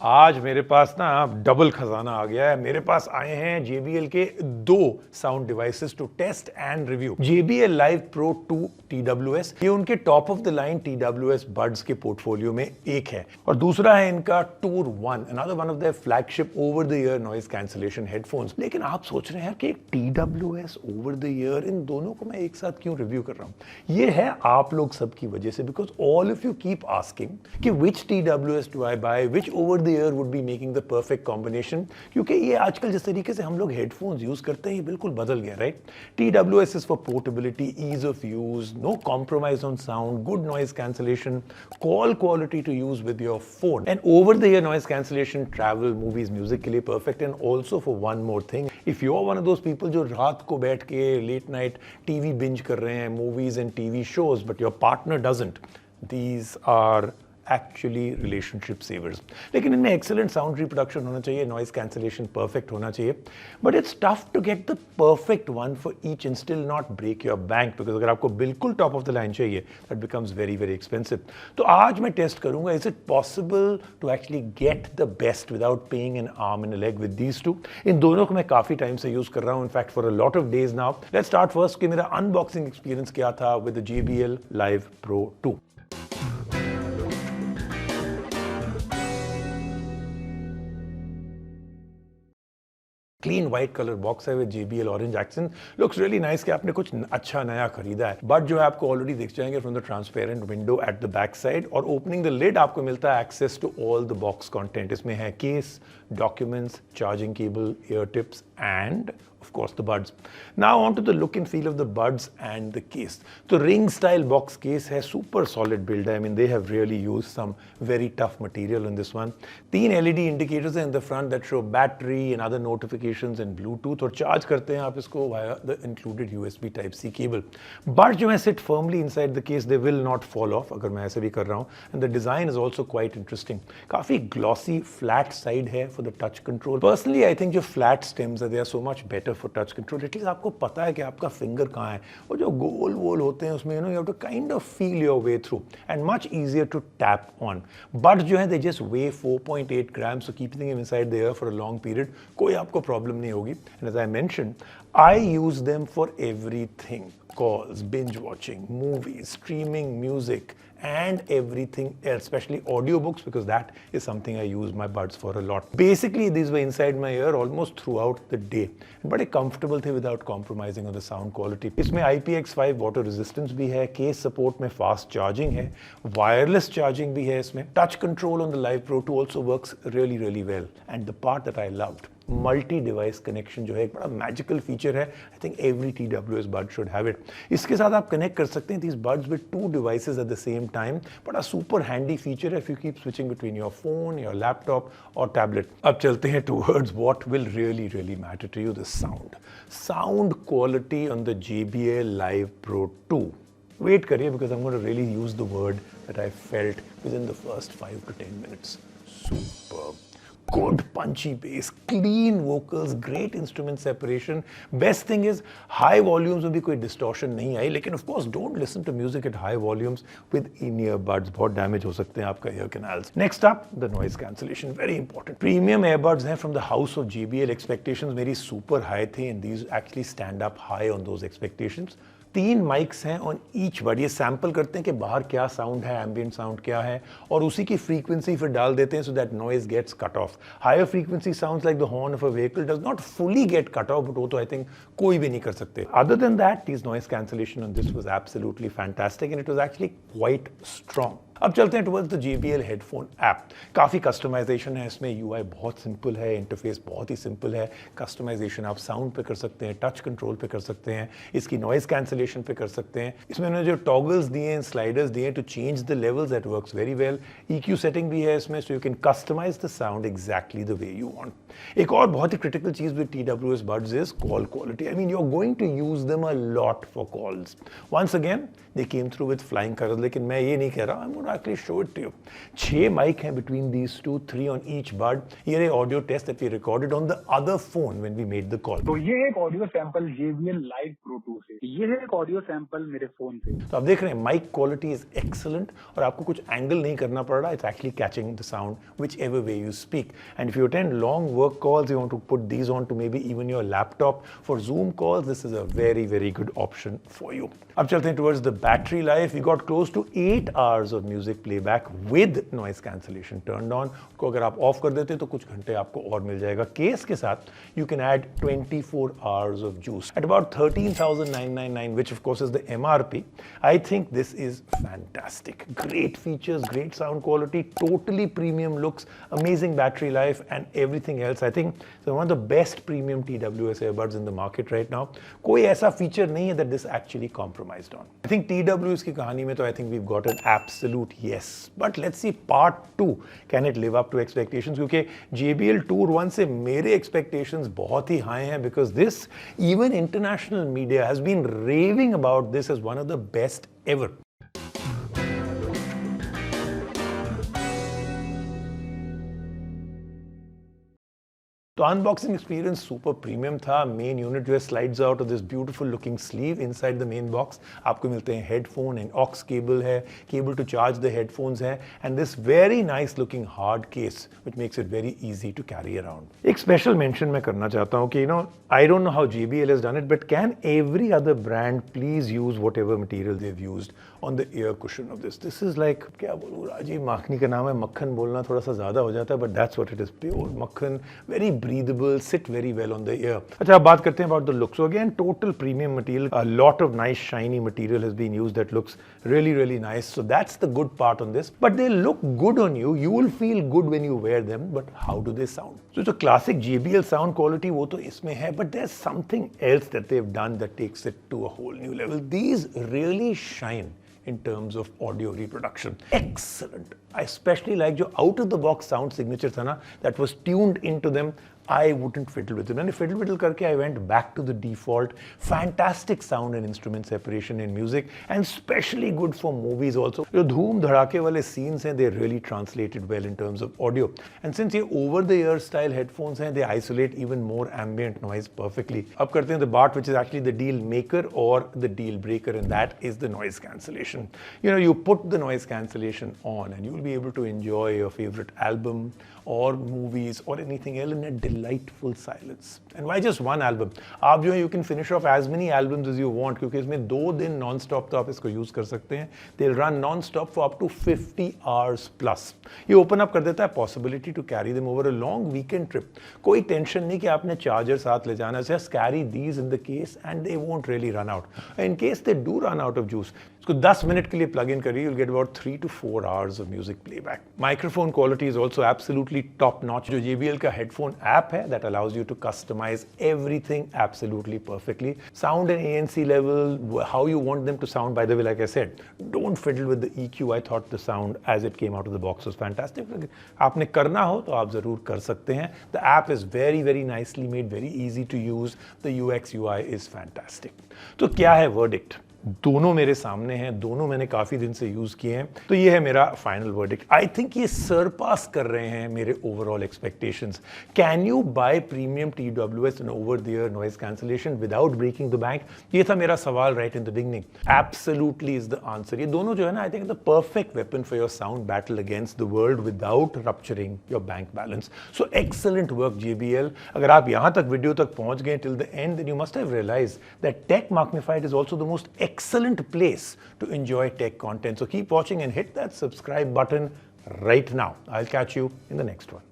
आज मेरे पास ना डबल खजाना आ गया है। मेरे पास आए हैं JBL के दो sound devices to test and review. JBL Live Pro 2 TWS, ये उनके top of the line TWS buds के पोर्टफोलियो में एक है, और दूसरा है इनका Tour One, another one of their flagship over the ear noise cancellation headphones। लेकिन आप सोच रहे हैं कि TWS over the ear, इन दोनों को मैं एक साथ क्यों रिव्यू कर रहा हूं? ये है आप लोग सबकी वजह से, because all of you keep asking कि which TWS do I buy, which over the ear would be making the perfect combination, क्योंकि ये आजकल जिस तरीके से हम लोग हेडफोन्स यूज करते हैं ये बिल्कुल बदल गया, right? TWS is for portability, ease of use, no compromise on sound, good noise cancellation, call quality to use with your phone, and over the ear noise cancellation, travel, movies, music के लिए perfect। And also for one more thing, if you're one of those people जो रात को बैठ के late night TV binge कर रहे हैं, movies and TV shows, but your partner doesn't, these are actually relationship savers. लेकिन इनमें एक्सेलेंट साउंड रिप्रोडक्शन होना चाहिए, नॉइज कैंसिलेशन परफेक्ट होना चाहिए, but it's tough to get the perfect one for each and still not break your bank, because अगर आपको बिल्कुल top of the line चाहिए that becomes very very expensive. तो आज मैं टेस्ट करूंगा, is it possible to actually get the best without paying an arm and a leg with these two. इन दोनों को मैं काफी टाइम से यूज कर रहा हूं, in fact for a lot of days now. Let's start first कि मेरा अनबॉक्सिंग एक्सपीरियंस क्या था with the JBL Live Pro 2। Clean white colour box है with JBL orange accent, looks really nice कि आपने कुछ अच्छा नया खरीदा है। बट जो है आपको ऑलरेडी दिख जाएंगे from the transparent window at the back side, और ओपनिंग द लिड आपको मिलता है access to all the box content. इसमें है case, documents, charging cable, ear tips and of course the buds. Now on to the look and feel of the buds and the case. So ring style box case है, super solid build है। I mean they have really used some very tough material on this one। 3 LED indicators हैं in the front that show battery and other notifications and Bluetooth, और charge करते हैं आप इसको via the included USB Type-C cable। Buds जो है sit firmly inside the case, they will not fall off अगर मैं ऐसे भी कर रहा हूँ। And the design is also quite interesting, काफी glossy flat side है for the touch control। Personally I think जो flat stems है they are so much better for touch control। At least आपको पता है कि आपका फिंगर कहाँ है, और जो गोल वोल होते हैं उसमें you have to kind of feel your way through and much easier to tap on. But जो है they just weigh 4.8 grams, so keeping them inside the ear for a long period कोई आपको प्रॉब्लम नहीं होगी। And as I mention, I use them for everything, calls, binge watching, movies, streaming music and everything else, especially audiobooks, because that is something I use my buds for a lot. Basically these were inside my ear almost throughout the day, बड़े comfortable थे without compromising on the sound quality। इसमें IPX5 water resistance भी है, case support में fast charging है, wireless charging भी है इसमें। touch control on the Live Pro 2 also works really well, and the part that I loved, multi device connection जो है एक बड़ा मैजिकल फीचर है। I think every TWS bud should have it. इसके साथ आप कनेक्ट कर सकते हैं these buds with 2 devices at the same time, बड़ा सुपर हैंडी फीचर है if you keep switching between your phone, your laptop और tablet। अब चलते हैं towards what will really matter to you, the sound quality on the JBL Live Pro 2। Wait करिए, because I'm going to really use the word that I felt within the first 5 to 10 minutes. Superb। Good punchy bass, clean vocals, great instrument separation। Best thing is high volumes में भी कोई distortion नहीं आई, लेकिन of course don't listen to music at high volumes with in-ear buds, बहुत damage हो सकते हैं आपका ear canals। Next up, the noise cancellation, very important। Premium earbuds हैं from the house of JBL। expectations मेरी super high थी, and these actually stand up high on those expectations। 3 mics हैं on each बड। ये sample करते हैं कि बाहर क्या साउंड है, एम्बिएंट साउंड क्या है, और उसी की फ्रीक्वेंसी फिर डाल देते हैं so that noise gets cut off. Higher frequency sounds like the horn of a vehicle does not fully get cut off, but वो तो आई थिंक कोई भी नहीं कर सकते। Other than that, this noise cancellation on this was absolutely fantastic, and it was actually quite strong. अब चलते हैं towards the JBL headphone app. काफ़ी कस्टमाइजेशन है इसमें, UI बहुत सिंपल है, इंटरफेस बहुत ही सिंपल है। कस्टमाइजेशन आप साउंड पे कर सकते हैं, टच कंट्रोल पे कर सकते हैं, इसकी नॉइज कैंसिलेशन पे कर सकते हैं। इसमें उन्होंने जो टॉगल्स दिए हैं, स्लाइडर्स दिए हैं to change the levels, that works very well. EQ setting भी है इसमें, so you can customise the sound exactly the way you want. एक और बहुत ही क्रिटिकल चीज with TWS buds is call quality। I mean you're going to use them a lot for calls। Once again they came through with flying colors, लेकिन मैं ये नहीं कह रहा I'm going want to actually show it to you. 6 mic हैं between these two, 3 on each bud. Here है audio test that we recorded on the other phone when we made the call. तो ये एक audio sample JBL Live Pro 2 से, ये है एक audio sample मेरे फोन से। तो आप देख रहे हैं माइक क्वालिटी इज एक्सीलेंट और आपको कुछ एंगल नहीं करना पड़ रहा, it's actually catching the sound whichever way you speak. And if you attend long work calls, you want to put these on to maybe even your laptop for Zoom calls, this is a very very good option for you. अब चलते हैं towards the battery life. We got close to 8 hours of music playback with noise cancellation turned on. को अगर आप of कर देते तो कुछ घंटे आपको और मिल जाएगा. केस के साथ you can add 24 hours of juice at about 13,999, which of course is the MRP. I think this is fantastic. Great features, great sound quality, totally premium looks, amazing battery life and everything else. I think it's one of the best premium TWS earbuds in the market right now. कोई ऐसा feature नहीं है that this actually compromised on. I think TWS की कहानी में तो I think we've got an absolute yes. But let's see part 2. Can it live up to expectations? क्योंकि JBL Tour 1 से मेरे expectations बहुत ही high हैं, because this, even international media has been raving about this as one of the best ever. तो unboxing experience super premium था. Main unit जो है slides out of this beautiful looking sleeve. Inside the main box आपको मिलते हैं headphone and aux cable है, cable to charge the headphones है, and this very nice looking hard case which makes it very easy to carry around. एक special mention मैं करना चाहता हूँ कि I don't know how JBL has done it, but can every other brand please use whatever material they've used on the ear cushion of this? This is like, क्या बोलूँ, राजीव माखनी का नाम है, मक्खन बोलना थोड़ा सा ज्यादा हो जाता है, but that's what it is, pure मक्खन, very breathable, sit very well on the ear. अच्छा, अब बात करते हैं about the look. So again, total premium material, a lot of nice shiny material has been used that looks really really nice. So that's the good part on this. But they look good on you. You will feel good when you wear them. But how do they sound? So it's a classic JBL sound quality, वो तो इसमें है, but there's something else that they've done that takes it to a whole new level. These really shine in terms of audio reproduction. Excellent. I especially like जो out of the box sound signature था ना, that was tuned into them. I wouldn't fiddle with it. And fiddle करके I went back to the default. Fantastic sound and instrument separation in music, and especially good for movies also. जो धूम धड़ाके वाले scenes हैं, they really translated well in terms of audio. And since ये over the ear style headphones हैं, they isolate even more ambient noise perfectly. अब करते हैं the part which is actually the deal maker or the deal breaker, and that is the noise cancellation. You put the noise cancellation on and you'll be able to enjoy your favorite album or movies or anything else in a delightful silence. And why just one album? आप जो है you can finish off as many albums as you want, क्योंकि इसमें 2 दिन non-stop तो आप इसको use कर सकते हैं. They'll run non-stop for up to 50 hours plus. ये open up कर देता है possibility to carry them over a long weekend trip. कोई tension नहीं कि आपने charger साथ ले जाना. Just carry these in the case and they won't really run out. In case they do run out of juice, इसको 10 minute के लिए plug in करिए, you'll get about 3 to 4 hours of music playback. Microphone quality is also absolutely top notch. जो JBL का headphone app है that allows you to customize everything absolutely perfectly. Sound and ANC level, how you want them to sound. By the way, like I said, don't fiddle with the EQ. I thought the sound as it came out of the box was fantastic. आपने करना हो तो आप जरूर कर सकते हैं. The app is very very nicely made, very easy to use. The UX UI is fantastic. तो क्या है verdict? दोनों मेरे सामने हैं, दोनों मैंने काफी दिन से यूज किए हैं, तो ये है मेरा फाइनल वर्डिक्ट. आई थिंक ये सरपास कर रहे हैं मेरे overall expectations. Can you buy premium TWS and over the ear noise cancellation without breaking the bank? ये था मेरा सवाल right in the beginning. Absolutely is the answer. ये दोनों जो है ना, I think the perfect weapon for your sound battle against the world without rupturing your bank balance. So excellent work JBL. अगर आप यहां तक वीडियो तक पहुंच गए till the and, then you must have realised that Tech Magnified is also the most excellent place to enjoy tech content. So keep watching and hit that subscribe button right now. I'll catch you in the next one.